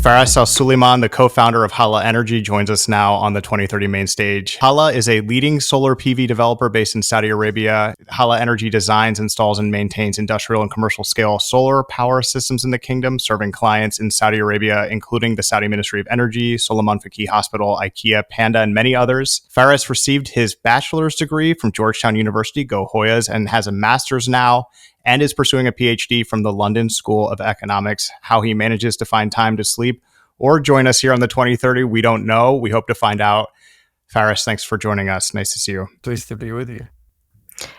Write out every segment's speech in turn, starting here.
Faris Al-Sulayman, the co-founder of Haala Energy, joins us now on the 2030 main stage. Hala is a leading solar PV developer based in Saudi Arabia. Haala Energy designs, installs, and maintains industrial and commercial scale solar power systems in the kingdom, serving clients in Saudi Arabia, including the Saudi Ministry of Energy, Solomon Faqih Hospital, IKEA, Panda, and many others. Faris received his bachelor's degree from Georgetown University, Go Hoyas, and has a master's now, and is pursuing a PhD from the London School of Economics. How he manages to find time to sleep or join us here on the 2030, we don't know. We hope to find out. Faris, thanks for joining us. Nice to see you. Pleased to be with you.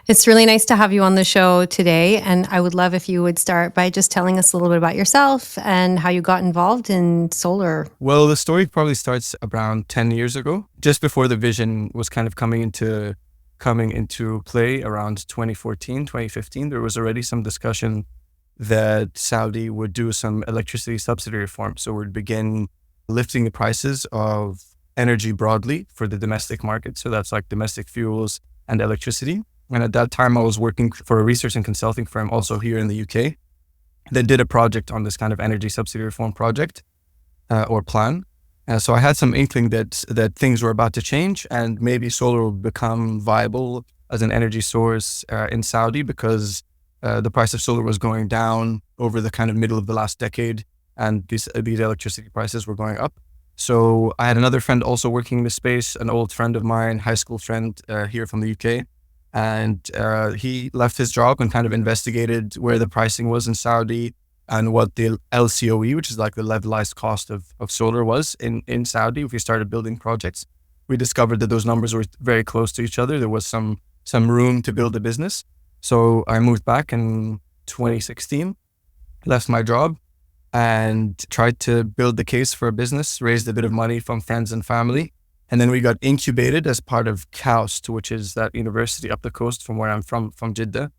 It's really nice to have you on the show today. And I would love if you would start by just telling us a little bit about yourself and how you got involved in solar. Well, the story probably starts around 10 years ago, just before the vision was kind of coming into play around 2014, 2015. There was already some discussion that Saudi would do some electricity subsidy reform. So we'd begin lifting the prices of energy broadly for the domestic market. So that's like domestic fuels and electricity. And at that time, I was working for a research and consulting firm also here in the UK that did a project on this kind of energy subsidy reform project or plan. So I had some inkling that things were about to change and maybe solar would become viable as an energy source in Saudi because the price of solar was going down over the kind of middle of the last decade and these electricity prices were going up. So I had another friend also working in the space, an old friend of mine, high school friend here from the UK. And he left his job and kind of investigated where the pricing was in Saudi and what the LCOE, which is like the levelized cost of solar, was in Saudi. If we started building projects, we discovered that those numbers were very close to each other. There was some room to build a business. So I moved back in 2016, left my job and tried to build the case for a business, raised a bit of money from friends and family. And then we got incubated as part of KAUST, which is that university up the coast from where I'm from Jeddah.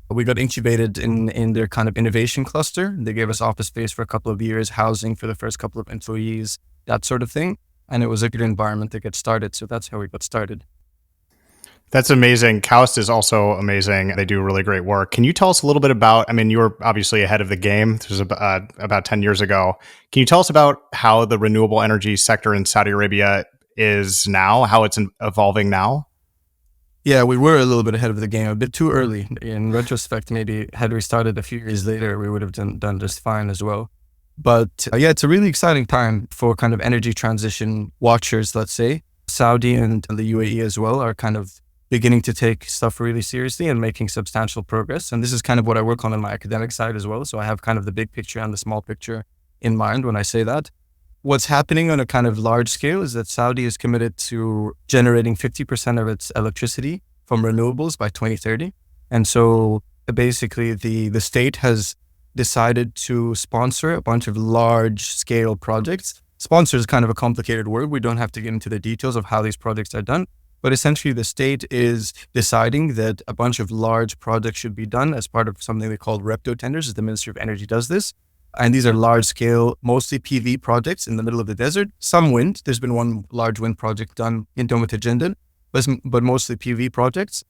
We got incubated in their kind of innovation cluster. They gave us office space for a couple of years, housing for the first couple of employees, that sort of thing. And it was a good environment to get started. So that's how we got started. That's amazing. KAUST is also amazing. They do really great work. Can you tell us a little bit about, I mean, you were obviously ahead of the game. This was about 10 years ago. Can you tell us about how the renewable energy sector in Saudi Arabia is now, how it's evolving now? Yeah, we were a little bit ahead of the game, a bit too early. In retrospect, maybe had we started a few years later, we would have done just fine as well. But yeah, it's a really exciting time for kind of energy transition watchers, let's say. Saudi and the UAE as well are kind of beginning to take stuff really seriously and making substantial progress. And this is kind of what I work on my academic side as well. So I have kind of the big picture and the small picture in mind when I say that. What's happening on a kind of large scale is that Saudi is committed to generating 50% of its electricity from renewables by 2030. And so basically the state has decided to sponsor a bunch of large scale projects. Sponsor is kind of a complicated word. We don't have to get into the details of how these projects are done. But essentially the state is deciding that a bunch of large projects should be done as part of something they call REPTO tenders. The Ministry of Energy does this. And these are large scale, mostly PV projects in the middle of the desert. Some wind. There's been one large wind project done in Domat Jeddah, but mostly PV projects.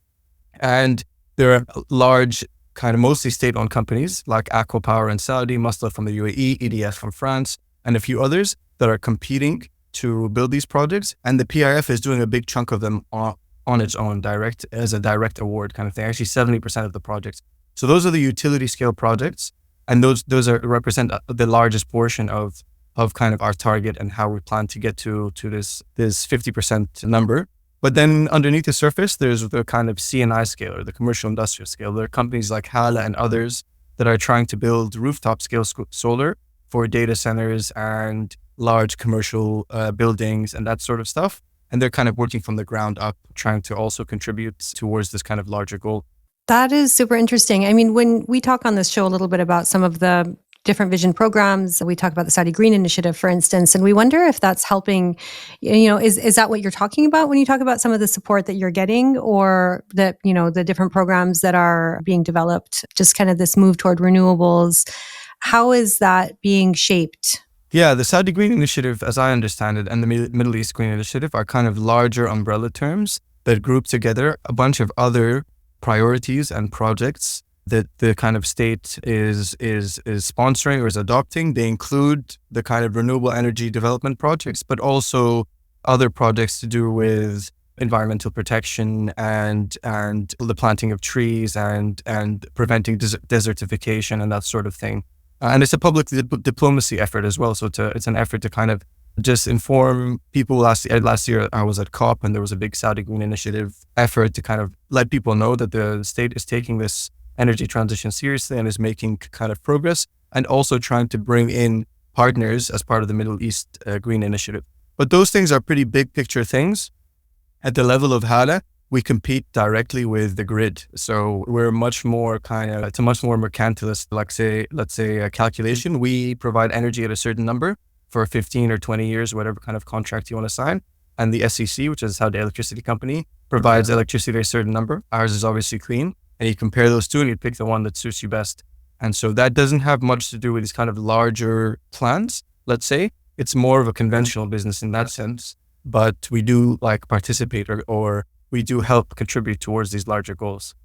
And there are large, kind of mostly state-owned companies like Aqua Power in Saudi, Masdar from the UAE, EDF from France, and a few others that are competing to build these projects. And the PIF is doing a big chunk of them on its own, as a direct award kind of thing, actually 70% of the projects. So those are the utility scale projects. And those represent the largest portion of kind of our target and how we plan to get to this 50% number. But then underneath the surface, there's the kind of CNI scale or the commercial industrial scale. There are companies like Hala and others that are trying to build rooftop scale solar for data centers and large commercial buildings and that sort of stuff. And they're kind of working from the ground up, trying to also contribute towards this kind of larger goal. That is super interesting. I mean, when we talk on this show a little bit about some of the different vision programs, we talk about the Saudi Green Initiative, for instance, and we wonder if that's helping, is that what you're talking about when you talk about some of the support that you're getting, or that, the different programs that are being developed, just kind of this move toward renewables? How is that being shaped? Yeah, the Saudi Green Initiative, as I understand it, and the Middle East Green Initiative are kind of larger umbrella terms that group together a bunch of other priorities and projects that the kind of state is sponsoring or is adopting. They include the kind of renewable energy development projects, but also other projects to do with environmental protection and the planting of trees and preventing desertification and that sort of thing. And it's a public diplomacy effort as well. So it's an effort to kind of just inform people. Last year I was at COP, and there was a big Saudi Green Initiative effort to kind of let people know that the state is taking this energy transition seriously and is making kind of progress, and also trying to bring in partners as part of the Middle East Green Initiative. But those things are pretty big picture things. At the level of Hala, we compete directly with the grid. So we're much more it's a much more mercantilist, let's say a calculation. We provide energy at a certain number for 15 or 20 years, whatever kind of contract you want to sign. And the SEC, which is how the electricity company provides electricity at a certain number. Ours is obviously clean. And you compare those two and you pick the one that suits you best. And so that doesn't have much to do with these kind of larger plans, let's say. It's more of a conventional business in that sense. But we do like participate or we do help contribute towards these larger goals.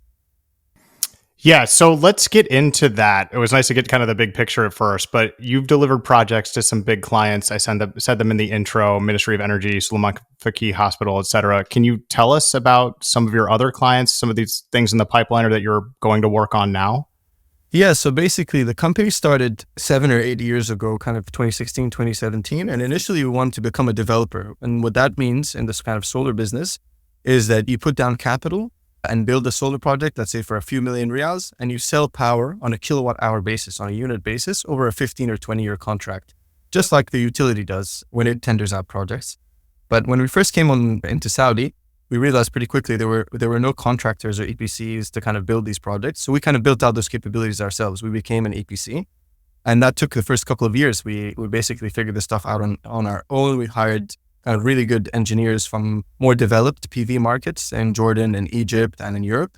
Yeah, so let's get into that. It was nice to get kind of the big picture at first, but you've delivered projects to some big clients. I said them in the intro: Ministry of Energy, Suleiman Faki Hospital, et cetera. Can you tell us about some of your other clients, some of these things in the pipeline or that you're going to work on now? Yeah, so basically the company started 7 or 8 years ago, kind of 2016, 2017. And initially we wanted to become a developer. And what that means in this kind of solar business is that you put down capital and build a solar project, let's say for a few million riyals, and you sell power on a kilowatt hour basis, on a unit basis, over a 15 or 20-year contract, just like the utility does when it tenders out projects. But when we first came into Saudi, we realized pretty quickly there were no contractors or EPCs to kind of build these projects. So we kind of built out those capabilities ourselves. We became an EPC. And that took the first couple of years. We basically figured this stuff out on our own. We hired kind of really good engineers from more developed PV markets in Jordan and Egypt and in Europe.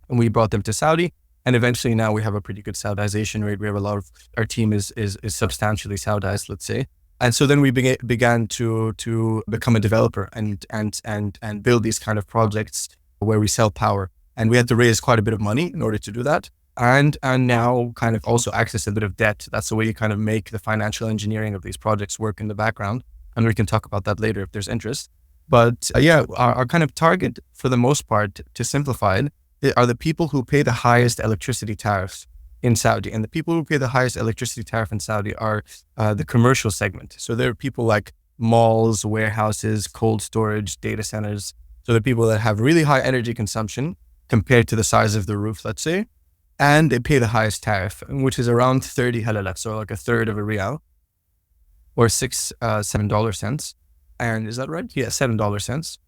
And we brought them to Saudi. And eventually now we have a pretty good Saudization rate. We have our team is substantially Saudized, let's say. And so then we began to become a developer and build these kind of projects where we sell power. And we had to raise quite a bit of money in order to do that. And now kind of also access a bit of debt. That's the way you kind of make the financial engineering of these projects work in the background. And we can talk about that later if there's interest. But our kind of target for the most part, to simplify it, are the people who pay the highest electricity tariffs in Saudi. And the people who pay the highest electricity tariff in Saudi are the commercial segment. So there are people like malls, warehouses, cold storage, data centers. So the people that have really high energy consumption compared to the size of the roof, let's say, and they pay the highest tariff, which is around 30 halala, so like a third of a riyal, or $7 cents. And is that right? Yeah, $7 cents.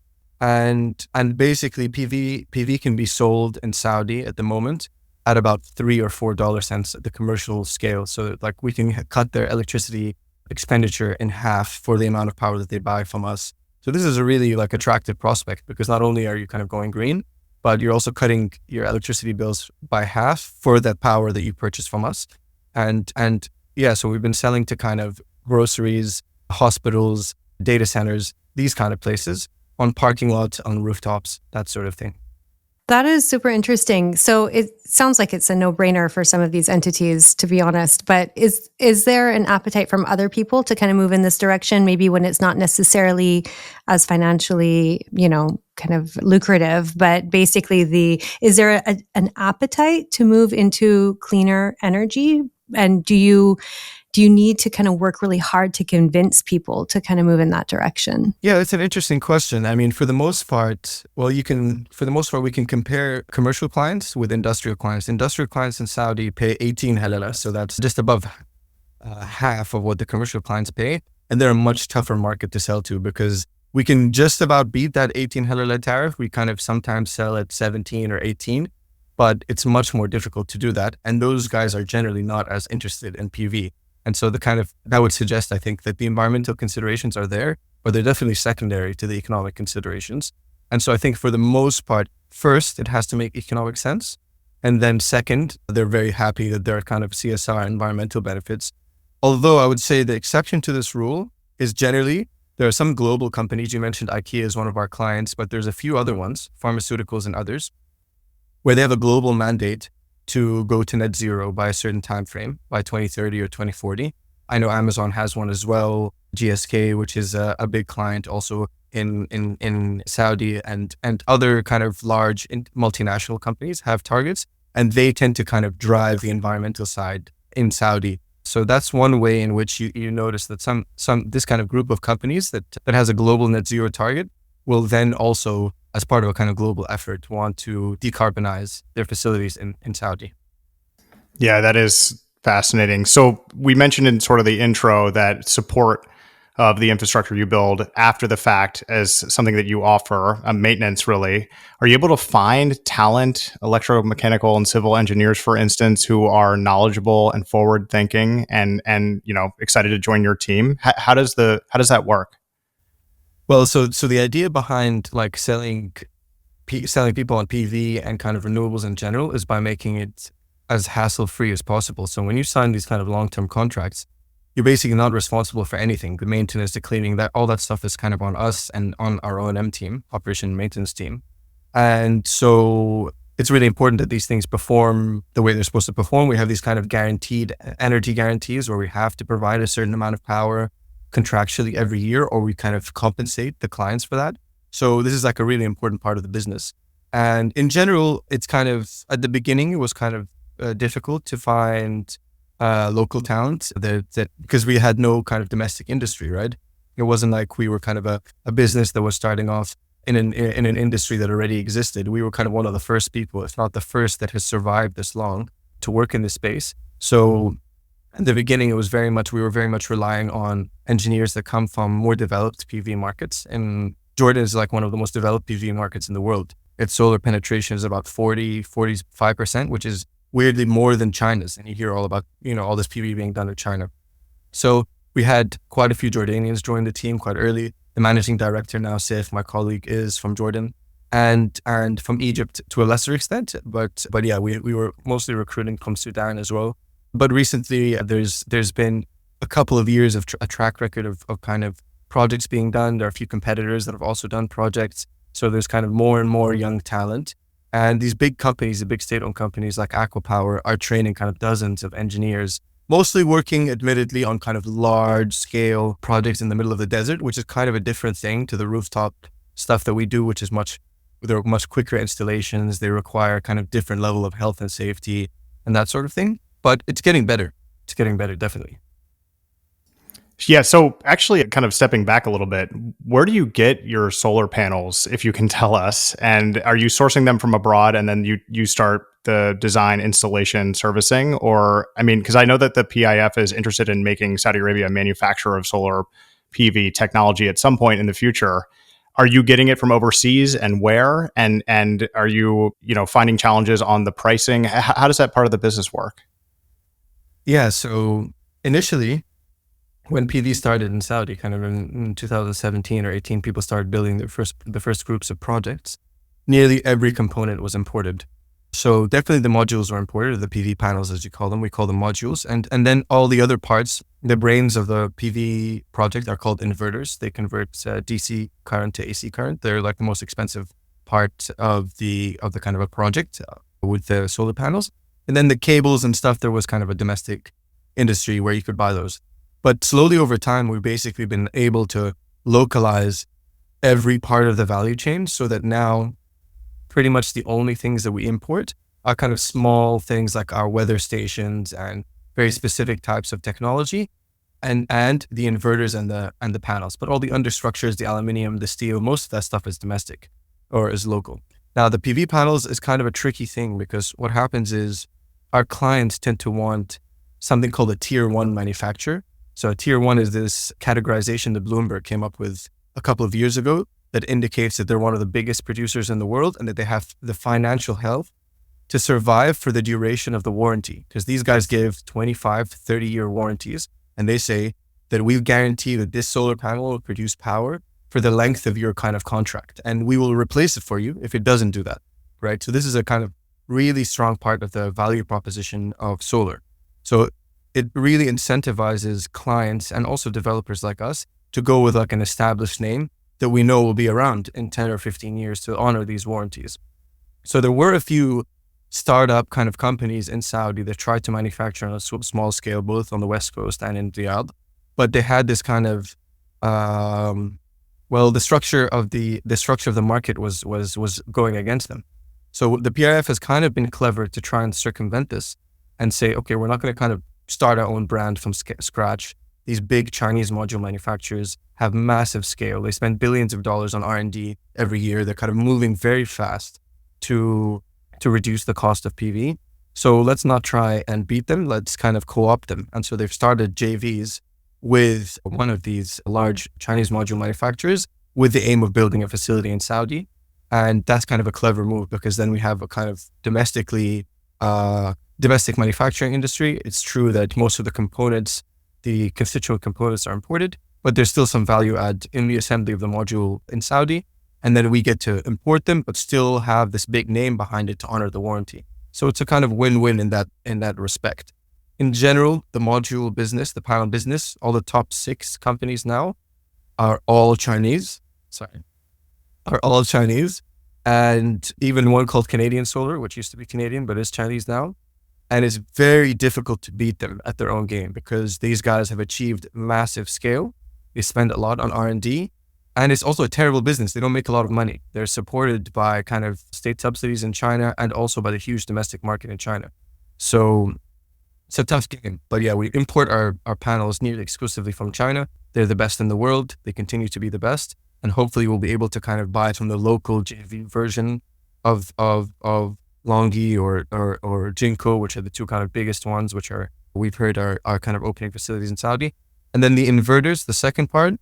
And basically PV can be sold in Saudi at the moment at about $3 or $4 cents at the commercial scale. So like we can cut their electricity expenditure in half for the amount of power that they buy from us. So this is a really like attractive prospect, because not only are you kind of going green, but you're also cutting your electricity bills by half for that power that you purchase from us. And yeah, so we've been selling to kind of groceries, hospitals, data centers, these kind of places, on parking lots, on rooftops, that sort of thing. That is super interesting. So it sounds like it's a no-brainer for some of these entities, to be honest. But is there an appetite from other people to kind of move in this direction, maybe when it's not necessarily as financially, kind of lucrative, but basically is there an appetite to move into cleaner energy? And do you need to kind of work really hard to convince people to kind of move in that direction? Yeah, it's an interesting question. I mean, for the most part, we can compare commercial clients with industrial clients. Industrial clients in Saudi pay 18 halala, so that's just above half of what the commercial clients pay. And they're a much tougher market to sell to, because we can just about beat that 18 halala tariff. We kind of sometimes sell at 17 or 18, but it's much more difficult to do that. And those guys are generally not as interested in PV. And so that would suggest, I think, that the environmental considerations are there, but they're definitely secondary to the economic considerations. And so I think for the most part, first, it has to make economic sense. And then second, they're very happy that there are kind of CSR environmental benefits. Although I would say the exception to this rule is generally, there are some global companies. You mentioned IKEA is one of our clients, but there's a few other ones, pharmaceuticals and others, where they have a global mandate to go to net zero by a certain time frame, by 2030 or 2040. I know Amazon has one as well, GSK, which is a big client also in Saudi, and other kind of large multinational companies have targets, and they tend to kind of drive the environmental side in Saudi. So that's one way in which you notice that this kind of group of companies that has a global net zero target will then also, as part of a kind of global effort, want to decarbonize their facilities in Saudi. Yeah, that is fascinating. So we mentioned in sort of the intro that support of the infrastructure you build after the fact as something that you offer, maintenance really. Are you able to find talent, electromechanical and civil engineers, for instance, who are knowledgeable and forward thinking and excited to join your team? How does that work? Well, so the idea behind like selling people on PV and kind of renewables in general is by making it as hassle-free as possible. So when you sign these kind of long-term contracts, you're basically not responsible for anything. The maintenance, the cleaning, all that stuff is kind of on us and on our O&M team, operation and maintenance team. And so it's really important that these things perform the way they're supposed to perform. We have these kind of guaranteed energy guarantees where we have to provide a certain amount of power contractually every year, or we kind of compensate the clients for that. So this is like a really important part of the business. And in general, it's kind of, at the beginning, it was kind of difficult to find local talent that because we had no kind of domestic industry, right? It wasn't like we were kind of a business that was starting off in an industry that already existed. We were kind of one of the first people, if not the first, that has survived this long to work in this space. So in the beginning, we were very much relying on engineers that come from more developed PV markets. And Jordan is like one of the most developed PV markets in the world. Its solar penetration is about 45%, which is weirdly more than China's. And you hear all about, all this PV being done in China. So we had quite a few Jordanians join the team quite early. The managing director now, Saif, my colleague, is from Jordan and from Egypt to a lesser extent. But yeah, we were mostly recruiting from Sudan as well. But recently there's been a couple of years of a track record of kind of projects being done. There are a few competitors that have also done projects. So there's kind of more and more young talent. And these big companies, the big state-owned companies like Aqua Power, are training kind of dozens of engineers, mostly working admittedly on kind of large-scale projects in the middle of the desert, which is kind of a different thing to the rooftop stuff that we do, which is they're much quicker installations. They require kind of different level of health and safety and that sort of thing. But it's getting better. It's getting better, definitely. Yeah. So actually, kind of stepping back a little bit, where do you get your solar panels, if you can tell us? And are you sourcing them from abroad and then you start the design, installation, servicing? Or, because I know that the PIF is interested in making Saudi Arabia a manufacturer of solar PV technology at some point in the future. Are you getting it from overseas and where? And are you, finding challenges on the pricing? How does that part of the business work? Yeah. So initially, when PV started in Saudi, kind of in 2017 or 18, people started building the first groups of projects. Nearly every component was imported. So definitely the modules were imported, the PV panels, as you call them. We call them modules. And then all the other parts, the brains of the PV project are called inverters. They convert DC current to AC current. They're like the most expensive part of the kind of a project with the solar panels. And then the cables and stuff, there was kind of a domestic industry where you could buy those. But slowly over time, we've basically been able to localize every part of the value chain so that now pretty much the only things that we import are kind of small things like our weather stations and very specific types of technology and the inverters and the panels. But all the understructures, the aluminum, the steel, most of that stuff is domestic or is local. Now, the PV panels is kind of a tricky thing because what happens is our clients tend to want something called a tier 1 manufacturer. So a tier 1 is this categorization that Bloomberg came up with a couple of years ago that indicates that they're one of the biggest producers in the world and that they have the financial health to survive for the duration of the warranty. Because these guys give 25, 30-year warranties, and they say that we guarantee that this solar panel will produce power for the length of your kind of contract, and we will replace it for you if it doesn't do that, right? So this is a kind of really strong part of the value proposition of solar. So it really incentivizes clients and also developers like us to go with like an established name that we know will be around in 10 or 15 years to honor these warranties. So there were a few startup kind of companies in Saudi that tried to manufacture on a small scale, both on the West Coast and in Riyadh. But they had this kind of, the structure of the market was going against them. So the PIF has kind of been clever to try and circumvent this and say, okay, we're not going to kind of start our own brand from scratch. These big Chinese module manufacturers have massive scale. They spend billions of dollars on R&D every year. They're kind of moving very fast to reduce the cost of PV. So let's not try and beat them. Let's kind of co-opt them. And so they've started JVs with one of these large Chinese module manufacturers with the aim of building a facility in Saudi. And that's kind of a clever move, because then we have a kind of domestic manufacturing industry. It's true that most of the components, the constituent components, are imported, but there's still some value add in the assembly of the module in Saudi. And then we get to import them, but still have this big name behind it to honor the warranty. So it's a kind of win-win in that respect. In general, the module business, the panel business, all the top 6 companies now are all Chinese. And even one called Canadian Solar, which used to be Canadian, but is Chinese now. And it's very difficult to beat them at their own game, because these guys have achieved massive scale. They spend a lot on R&D. And it's also a terrible business. They don't make a lot of money. They're supported by kind of state subsidies in China and also by the huge domestic market in China. So it's a tough game. But yeah, we import our panels nearly exclusively from China. They're the best in the world. They continue to be the best. And hopefully we'll be able to kind of buy from the local JV version of Longi or Jinko, which are the 2 kind of biggest ones, which we've heard are kind of opening facilities in Saudi. And then the inverters, the second part,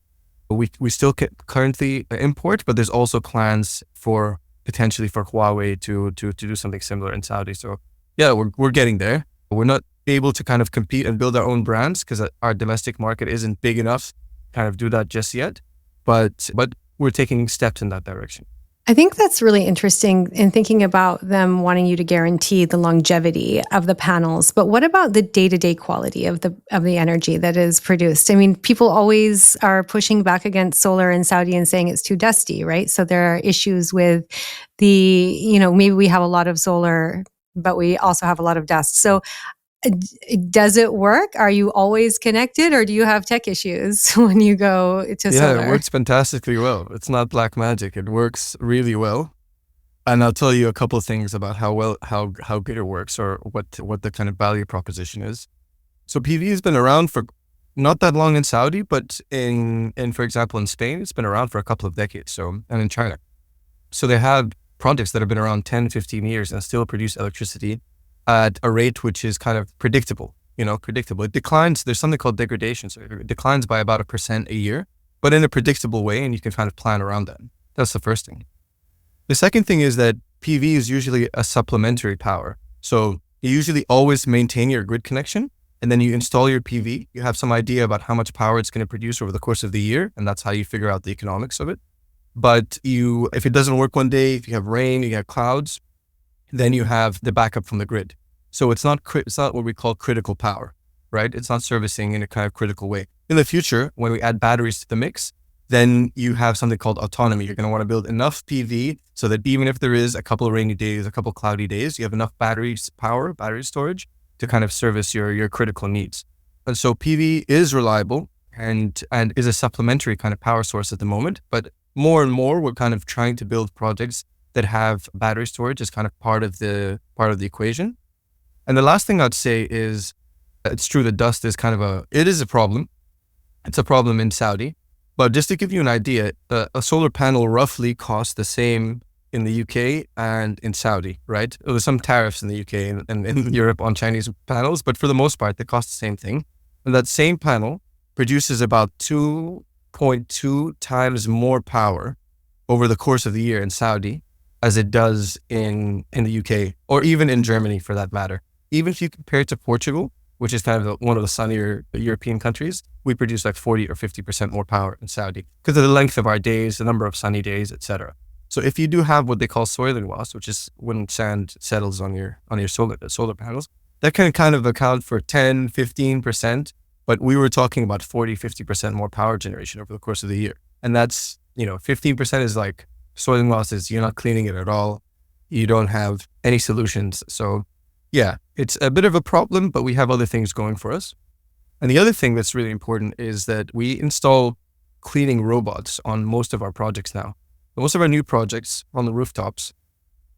we still currently import, but there's also plans for potentially for Huawei to do something similar in Saudi. So yeah, we're getting there. We're not able to kind of compete and build our own brands because our domestic market isn't big enough to kind of do that just yet. But we're taking steps in that direction. I think that's really interesting in thinking about them wanting you to guarantee the longevity of the panels. But what about the day-to-day quality of the energy that is produced? I mean, people always are pushing back against solar in Saudi and saying it's too dusty, right? So there are issues with maybe we have a lot of solar, but we also have a lot of dust. So does it work? Are you always connected, or do you have tech issues when you go to solar? Yeah, it works fantastically well. It's not black magic. It works really well. And I'll tell you a couple of things about how good it works, or what the kind of value proposition is. So PV has been around for not that long in Saudi, but in for example, in Spain, it's been around for a couple of decades. And in China. So they have projects that have been around 10, 15 years and still produce electricity at a rate which is kind of predictable. It declines. There's something called degradation. So it declines by about 1% a year, but in a predictable way, and you can kind of plan around that. That's the first thing. The second thing is that PV is usually a supplementary power. So you usually always maintain your grid connection, and then you install your PV. You have some idea about how much power it's going to produce over the course of the year, and that's how you figure out the economics of it. But if it doesn't work one day, if you have rain, you have clouds, then you have the backup from the grid. So it's not what we call critical power, right? It's not servicing in a kind of critical way. In the future, when we add batteries to the mix, then you have something called autonomy. You're going to want to build enough PV so that even if there is a couple of rainy days, a couple of cloudy days, you have enough battery storage to kind of service your critical needs. And so PV is reliable and is a supplementary kind of power source at the moment. But more and more, we're kind of trying to build projects that have battery storage as kind of part of the equation. And the last thing I'd say is, it's true that dust is it is a problem. It's a problem in Saudi. But just to give you an idea, a solar panel roughly costs the same in the UK and in Saudi, right? There's some tariffs in the UK and in Europe on Chinese panels, but for the most part, they cost the same thing. And that same panel produces about 2.2 times more power over the course of the year in Saudi as it does in the UK, or even in Germany for that matter. Even if you compare it to Portugal, which is kind of one of the sunnier European countries, we produce like 40 or 50% more power in Saudi because of the length of our days, the number of sunny days, etc. So if you do have what they call soiling loss, which is when sand settles on your solar panels, that can kind of account for 10, 15%, but we were talking about 40, 50% more power generation over the course of the year. And that's, 15% is like soiling losses, you're not cleaning it at all. you don't have any solutions. So yeah, it's a bit of a problem, but we have other things going for us. And the other thing that's really important is that we install cleaning robots on most of our projects now. Most of our new projects on the rooftops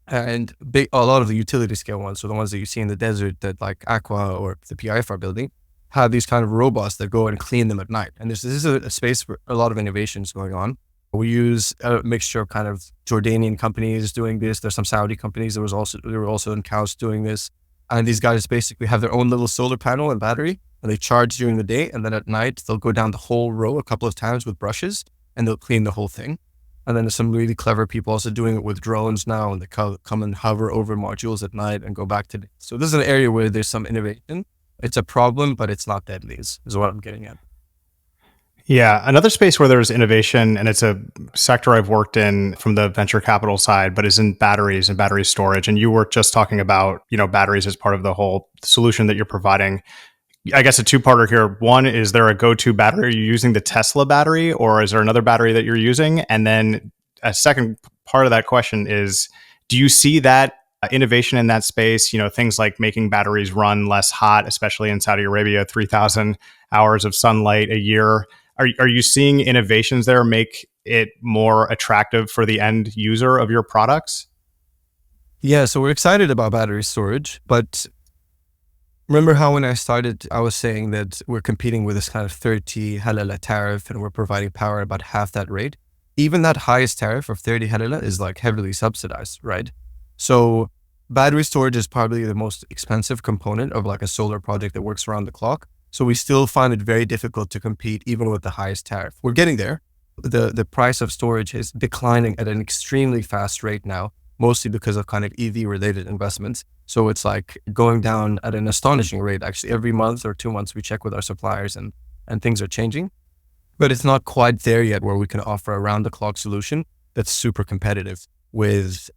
and a lot of the utility scale ones, so the ones that you see in the desert that like Aqua or the PIF are building, have these kind of robots that go and clean them at night. And this is a space where a lot of innovations going on. We use a mixture of kind of Jordanian companies doing this. There's some Saudi companies. There were also in KAUST doing this. And these guys basically have their own little solar panel and battery, and they charge during the day. And then at night, they'll go down the whole row a couple of times with brushes, and they'll clean the whole thing. And then there's some really clever people also doing it with drones now, and they come and hover over modules at night and go back to. So this is an area where there's some innovation. It's a problem, but it's not deadly, is what I'm getting at. Yeah, another space where there's innovation, and it's a sector I've worked in from the venture capital side, but is in batteries and battery storage. And you were just talking about, batteries as part of the whole solution that you're providing. I guess a two-parter here. One, is there a go-to battery? Are you using the Tesla battery, or is there another battery that you're using? And then a second part of that question is, do you see that innovation in that space, things like making batteries run less hot, especially in Saudi Arabia, 3,000 hours of sunlight a year? Are you seeing innovations there make it more attractive for the end user of your products? Yeah, so we're excited about battery storage, but remember how when I started, I was saying that we're competing with this kind of 30 halala tariff and we're providing power at about half that rate? Even that highest tariff of 30 halala is like heavily subsidized, right? So battery storage is probably the most expensive component of like a solar project that works around the clock. So we still find it very difficult to compete even with the highest tariff. We're getting there. The price of storage is declining at an extremely fast rate now, mostly because of kind of EV related investments. So it's like going down at an astonishing rate. Actually, every month or 2 months, we check with our suppliers and things are changing. But it's not quite there yet where we can offer a round the clock solution that's super competitive with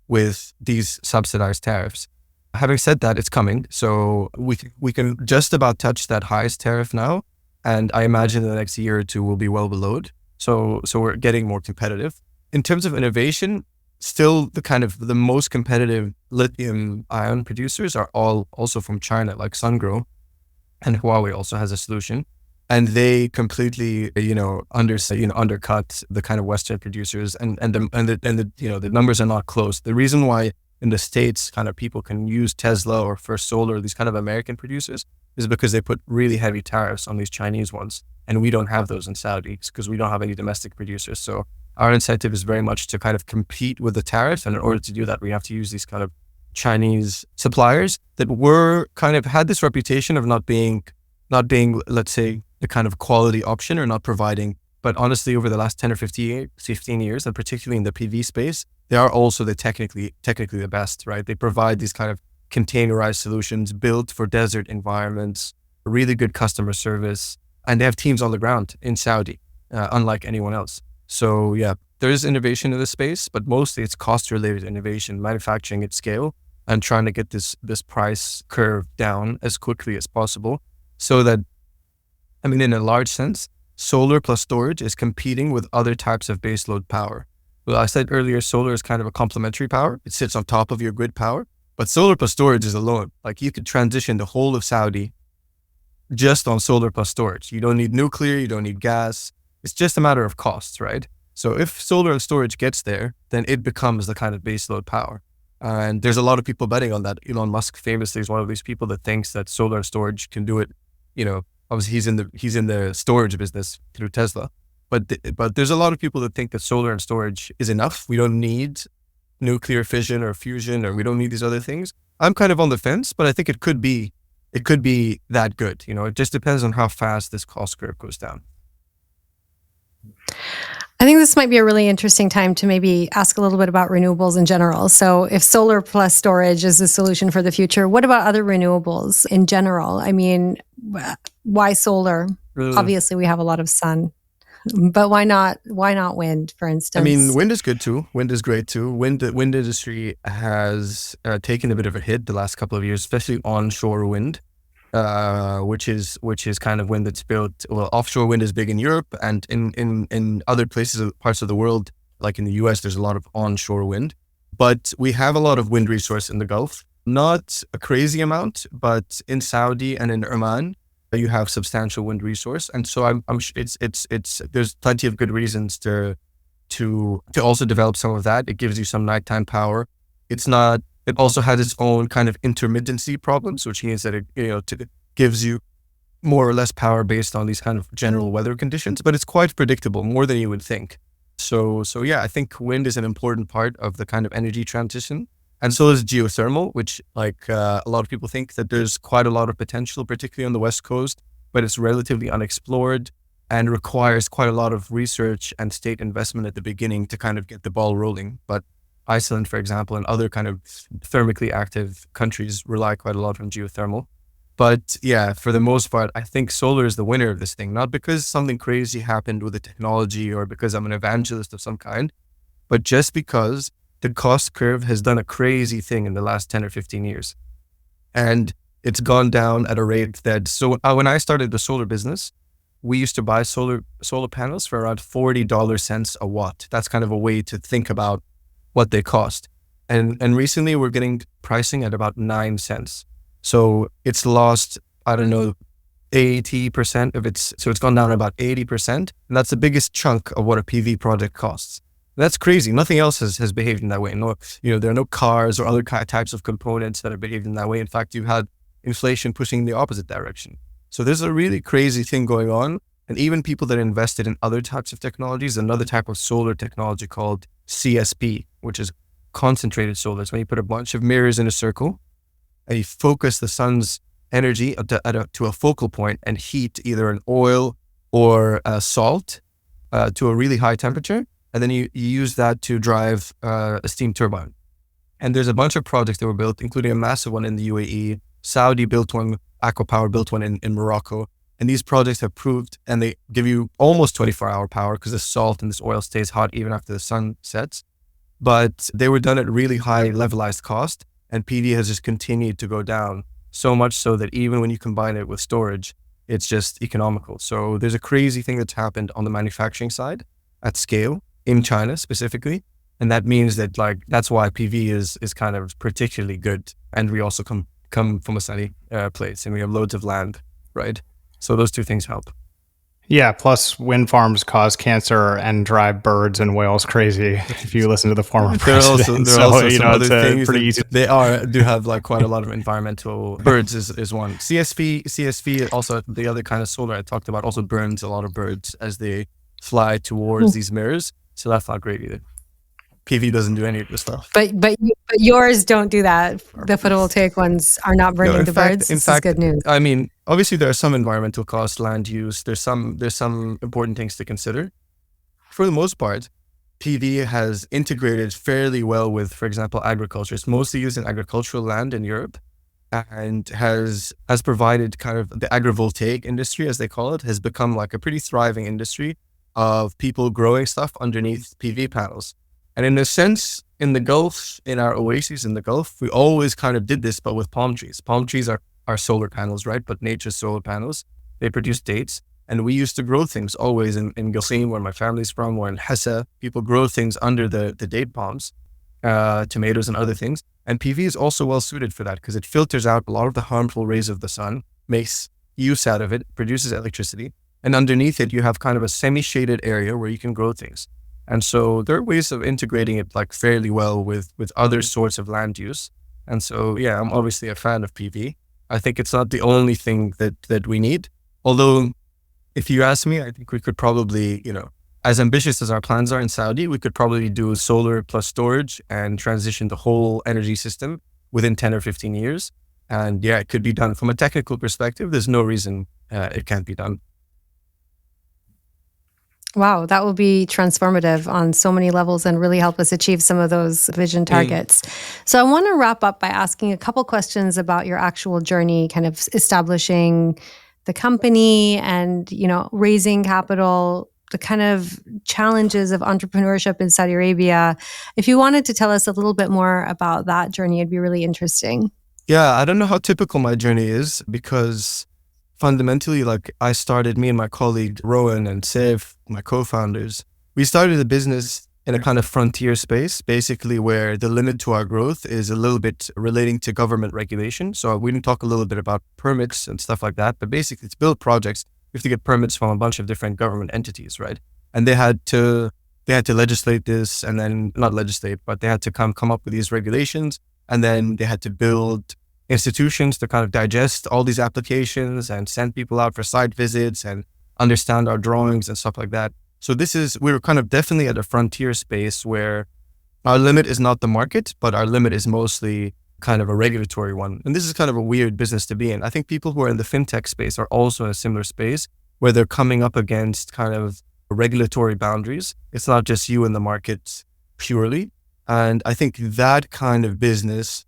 these subsidized tariffs. Having said that, it's coming. So we can just about touch that highest tariff now. And I imagine the next year or two will be well below it. So we're getting more competitive. In terms of innovation, still the most competitive lithium ion producers are all also from China, like SunGrow, and Huawei also has a solution. And they completely, undercut the kind of Western producers, and the numbers are not close. The reason why in the States kind of people can use Tesla or First Solar, these kind of American producers, is because they put really heavy tariffs on these Chinese ones. And we don't have those in Saudi because we don't have any domestic producers. So our incentive is very much to kind of compete with the tariffs. And in order to do that, we have to use these kind of Chinese suppliers that were kind of had this reputation of not being, let's say, the kind of quality option or not providing. But honestly, over the last 10 or 15 years, and particularly in the PV space, they are also technically the best, right? They provide these kind of containerized solutions built for desert environments, really good customer service, and they have teams on the ground in Saudi, unlike anyone else. So yeah, there is innovation in this space, but mostly it's cost-related innovation, manufacturing at scale, and trying to get this price curve down as quickly as possible, so that, in a large sense, solar plus storage is competing with other types of baseload power. Well, I said earlier, solar is kind of a complementary power. It sits on top of your grid power, but solar plus storage is alone. Like you could transition the whole of Saudi just on solar plus storage. You don't need nuclear, you don't need gas. It's just a matter of costs, right? So if solar and storage gets there, then it becomes the kind of baseload power. And there's a lot of people betting on that. Elon Musk famously is one of these people that thinks that solar and storage can do it. Obviously he's in the storage business through Tesla. But there's a lot of people that think that solar and storage is enough. We don't need nuclear fission or fusion, or we don't need these other things. I'm kind of on the fence, but I think it could be that good. It just depends on how fast this cost curve goes down. I think this might be a really interesting time to maybe ask a little bit about renewables in general. So if solar plus storage is the solution for the future, what about other renewables in general? Why solar? Obviously, we have a lot of sun. But why not wind, for instance? Wind is good too. Wind is great too. Wind industry has taken a bit of a hit the last couple of years, especially onshore wind, which is kind of wind that's built. Well, offshore wind is big in Europe, and in other parts of the world, like in the US, there's a lot of onshore wind. But we have a lot of wind resource in the Gulf, not a crazy amount, but in Saudi and in Oman, you have substantial wind resource. And so there's plenty of good reasons to also develop some of that. It gives you some nighttime power. It also has its own kind of intermittency problems, which means that it gives you more or less power based on these kind of general weather conditions, but it's quite predictable, more than you would think. So yeah, I think wind is an important part of the kind of energy transition. And so is geothermal, which a lot of people think that there's quite a lot of potential, particularly on the West Coast, but it's relatively unexplored and requires quite a lot of research and state investment at the beginning to kind of get the ball rolling. But Iceland, for example, and other kind of thermically active countries rely quite a lot on geothermal. But yeah, for the most part, I think solar is the winner of this thing, not because something crazy happened with the technology or because I'm an evangelist of some kind, but just because the cost curve has done a crazy thing in the last 10 or 15 years. And it's gone down at a rate when I started the solar business, we used to buy solar panels for around $40 a watt. That's kind of a way to think about what they cost. And recently we're getting pricing at about 9 cents. So it's lost, 80% of so it's gone down about 80%. And that's the biggest chunk of what a PV project costs. That's crazy. Nothing else has behaved in that way. No, there are no cars or other types of components that are behaved in that way. In fact, you've had inflation pushing in the opposite direction. So there's a really crazy thing going on. And even people that invested in other types of technologies, another type of solar technology called CSP, which is concentrated solar. So when you put a bunch of mirrors in a circle, and you focus the sun's energy to a focal point and heat either an oil or a salt to a really high temperature. And then you use that to drive a steam turbine. And there's a bunch of projects that were built, including a massive one in the UAE. Saudi built one, Aquapower built one in Morocco. And these projects have proved, and they give you almost 24-hour power because the salt and this oil stays hot even after the sun sets. But they were done at really high levelized cost. And PV has just continued to go down, so much so that even when you combine it with storage, it's just economical. So there's a crazy thing that's happened on the manufacturing side at scale in China specifically. And that means that that's why PV is kind of particularly good. And we also come from a sunny place and we have loads of land, right? So those two things help. Yeah, plus wind farms cause cancer and drive birds and whales crazy. If you listen to the former president, there are also some other it's things. Pretty easy. They do have quite a lot of environmental. Birds is one. CSV also the other kind of solar I talked about also burns a lot of birds as they fly towards these mirrors. So that's not great either. PV doesn't do any of this stuff. But yours don't do that. The photovoltaic ones are not burning the birds. This is good news. I mean, obviously there are some environmental costs, land use. There's some important things to consider. For the most part, PV has integrated fairly well with, for example, agriculture. It's mostly used in agricultural land in Europe, and has provided kind of the agrivoltaic industry, as they call it, has become a pretty thriving industry of people growing stuff underneath PV panels. And in a sense, in the Gulf, in our oases in the Gulf, we always kind of did this, but with palm trees. Palm trees are solar panels, right? But nature's solar panels. They produce dates. And we used to grow things always in Lucien, where my family's from, or in Hessa. People grow things under the date palms, tomatoes and other things. And PV is also well suited for that because it filters out a lot of the harmful rays of the sun, makes use out of it, produces electricity. And underneath it, you have kind of a semi-shaded area where you can grow things. And so there are ways of integrating it fairly well with other sorts of land use. And so, yeah, I'm obviously a fan of PV. I think it's not the only thing that we need. Although, if you ask me, I think we could probably, as ambitious as our plans are in Saudi, we could probably do solar plus storage and transition the whole energy system within 10 or 15 years. And yeah, it could be done. From a technical perspective, there's no reason it can't be done. Wow, that will be transformative on so many levels and really help us achieve some of those vision targets. So I want to wrap up by asking a couple questions about your actual journey, kind of establishing the company and, raising capital, the kind of challenges of entrepreneurship in Saudi Arabia. If you wanted to tell us a little bit more about that journey, it'd be really interesting. Yeah, I don't know how typical my journey is because fundamentally, me and my colleague Rowan and Saif, my co-founders, we started the business in a kind of frontier space, basically where the limit to our growth is a little bit relating to government regulation. So we can talk a little bit about permits and stuff like that, but basically to build projects, you have to get permits from a bunch of different government entities, right? And they had to legislate this, and then not legislate, but they had to come up with these regulations, and then they had to build institutions to kind of digest all these applications and send people out for site visits and understand our drawings and stuff like that. So we were kind of definitely at a frontier space where our limit is not the market, but our limit is mostly kind of a regulatory one. And this is kind of a weird business to be in. I think people who are in the fintech space are also in a similar space where they're coming up against kind of regulatory boundaries. It's not just you in the market purely. And I think that kind of business,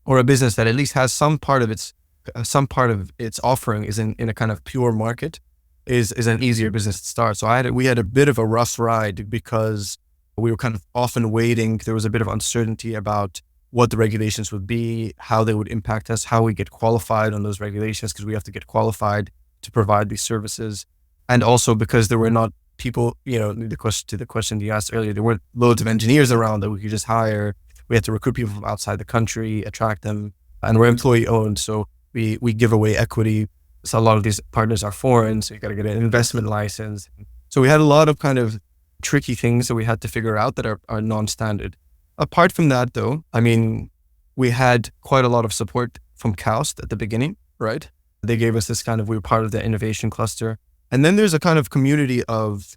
or a business that at least has some part of its offering is in a kind of pure market, is an easier business to start. So we had a bit of a rough ride because we were kind of often waiting. There was a bit of uncertainty about what the regulations would be, how they would impact us, how we get qualified on those regulations, because we have to get qualified to provide these services. And also because there were not people, the question you asked earlier, there weren't loads of engineers around that we could just hire. We had to recruit people from outside the country, attract them, and we're employee owned. So we give away equity. So a lot of these partners are foreign, so you got to get an investment license. So we had a lot of kind of tricky things that we had to figure out that are non-standard. Apart from that, though, I mean, we had quite a lot of support from KAUST at the beginning, right? They gave us this we were part of the innovation cluster. And then there's a kind of community of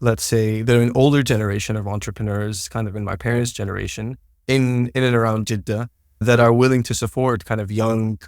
let's say, they're an older generation of entrepreneurs, kind of in my parents' generation, in and around Jeddah, that are willing to support kind of young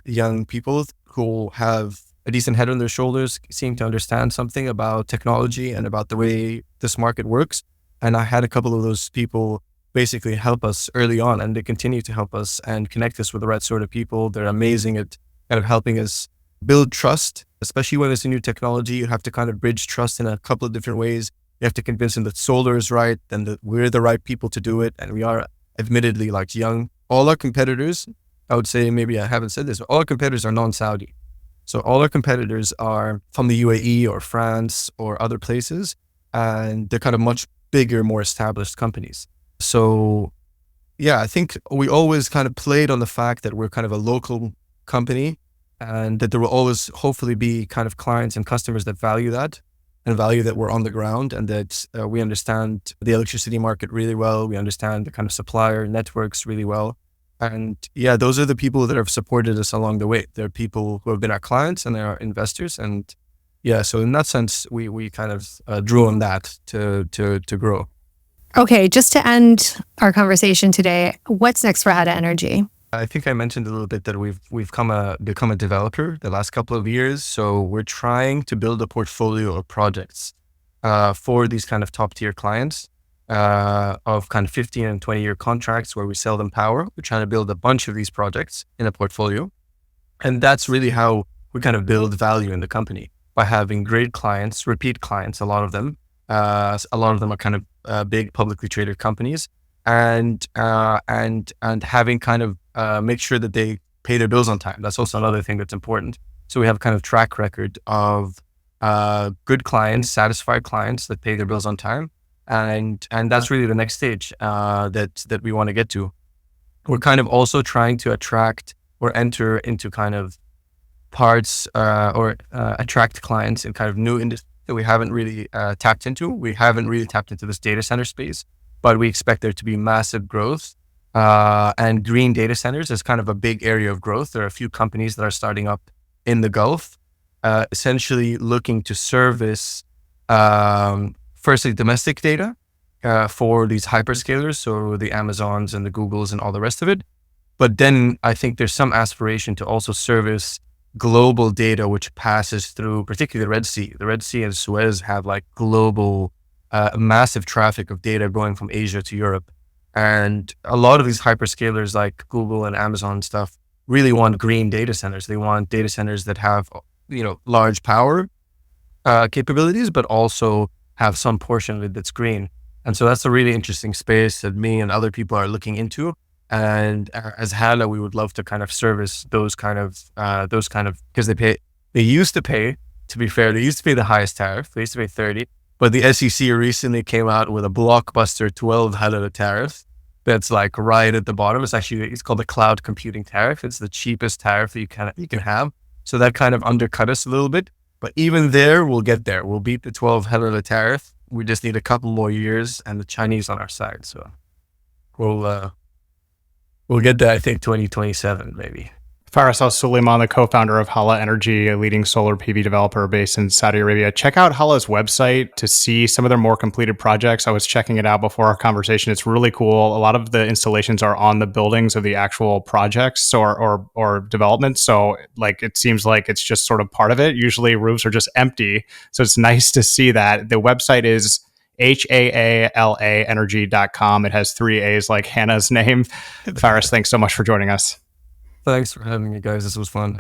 people who have a decent head on their shoulders, seem to understand something about technology and about the way this market works. And I had a couple of those people basically help us early on, and they continue to help us and connect us with the right sort of people. They're amazing at kind of helping us build trust, especially when it's a new technology. You have to kind of bridge trust in a couple of different ways. You have to convince them that solar is right and that we're the right people to do it. And we are admittedly young. All our competitors, I would say, maybe I haven't said this, but all our competitors are non-Saudi. So all our competitors are from the UAE or France or other places, and they're kind of much bigger, more established companies. So yeah, I think we always kind of played on the fact that we're kind of a local company, and that there will always hopefully be kind of clients and customers that value that, and value that we're on the ground, and that we understand the electricity market really well. We understand the kind of supplier networks really well. And yeah, those are the people that have supported us along the way. They're people who have been our clients and they're our investors. And yeah, so in that sense, we kind of drew on that to grow. Okay, just to end our conversation today, what's next for Haala Energy? I think I mentioned a little bit that we've become a developer the last couple of years. So we're trying to build a portfolio of projects for these kind of top tier clients of kind of 15 and 20-year contracts where we sell them power. We're trying to build a bunch of these projects in a portfolio. And that's really how we kind of build value in the company, by having great clients, repeat clients, a lot of them. A lot of them are kind of big publicly traded companies, and having kind of make sure that they pay their bills on time. That's also another thing that's important. So we have kind of track record of good clients, satisfied clients that pay their bills on time. And that's really the next stage that we want to get to. We're kind of also trying to attract or enter into kind of parts or attract clients in kind of new industries that we haven't really tapped into. We haven't really tapped into this data center space, but we expect there to be massive growth. And green data centers is kind of a big area of growth. There are a few companies that are starting up in the Gulf, essentially looking to service firstly domestic data for these hyperscalers, so the Amazons and the Googles and all the rest of it. But then I think there's some aspiration to also service global data, which passes through particularly the Red Sea. The Red Sea and Suez have global, massive traffic of data going from Asia to Europe. And a lot of these hyperscalers like Google and Amazon and stuff really want green data centers. They want data centers that have, large power capabilities, but also have some portion of it that's green. And so that's a really interesting space that me and other people are looking into. And as Hala, we would love to kind of service those kind of, because they used to pay, to be fair, they used to pay the highest tariff. They used to pay 30. But the SEC recently came out with a blockbuster 12 Hala tariff that's like right at the bottom. It's called the cloud computing tariff. It's the cheapest tariff that you can have. So that kind of undercut us a little bit. But even there, we'll get there. We'll beat the 12 Hala tariff. We just need a couple more years and the Chinese on our side. So we'll get there, I think, 2027 maybe. Faris Al-Sulayman, the co-founder of Haala Energy, a leading solar PV developer based in Saudi Arabia. Check out Hala's website to see some of their more completed projects. I was checking it out before our conversation. It's really cool. A lot of the installations are on the buildings of the actual projects or developments. So like it seems like it's just sort of part of it. Usually roofs are just empty. So it's nice to see that. The website is HAALA energy.com. It has 3 A's like Hannah's name. Faris, thanks so much for joining us. Thanks for having me, guys. This was fun.